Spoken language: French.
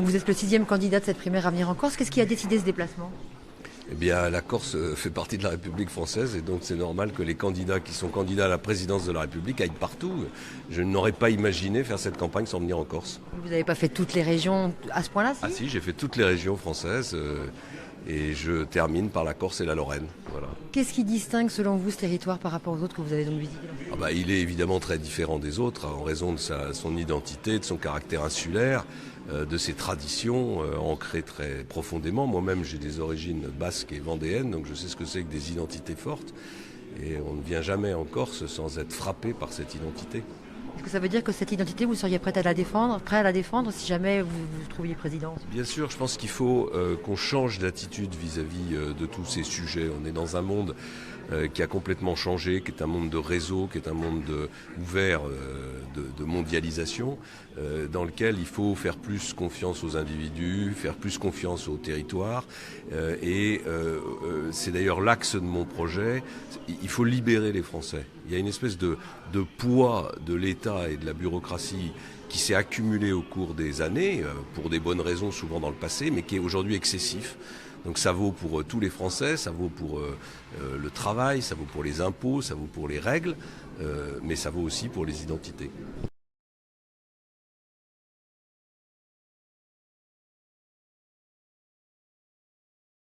Vous êtes le 6e candidat de cette primaire Avenir en Corse. Qu'est-ce qui a décidé ce déplacement? Eh bien, la Corse fait partie de la République française et donc c'est normal que les candidats qui sont candidats à la présidence de la République aillent partout. Je n'aurais pas imaginé faire cette campagne sans venir en Corse. Vous n'avez pas fait toutes les régions à ce point-là, Ah si, j'ai fait toutes les régions françaises et je termine par la Corse et la Lorraine. Voilà. Qu'est-ce qui distingue selon vous ce territoire par rapport aux autres que vous avez donc visités? Il est évidemment très différent des autres en raison de son identité, de son caractère insulaire, de ses traditions ancrées très profondément. Moi-même, j'ai des origines basques et vendéennes, donc je sais ce que c'est que des identités fortes. Et on ne vient jamais en Corse sans être frappé par cette identité. Est-ce que ça veut dire que cette identité, vous seriez prêt à la défendre si jamais vous trouviez président? Bien sûr, je pense qu'il faut qu'on change d'attitude vis-à-vis de tous ces sujets. On est dans un monde qui a complètement changé, qui est un monde de réseau, qui est un monde ouvert de mondialisation, dans lequel il faut faire plus confiance aux individus, faire plus confiance au territoire. C'est d'ailleurs l'axe de mon projet. Il faut libérer les Français. Il y a une espèce de poids de l'État et de la bureaucratie qui s'est accumulé au cours des années, pour des bonnes raisons souvent dans le passé, mais qui est aujourd'hui excessif. Donc ça vaut pour tous les Français, ça vaut pour le travail, ça vaut pour les impôts, ça vaut pour les règles, mais ça vaut aussi pour les identités.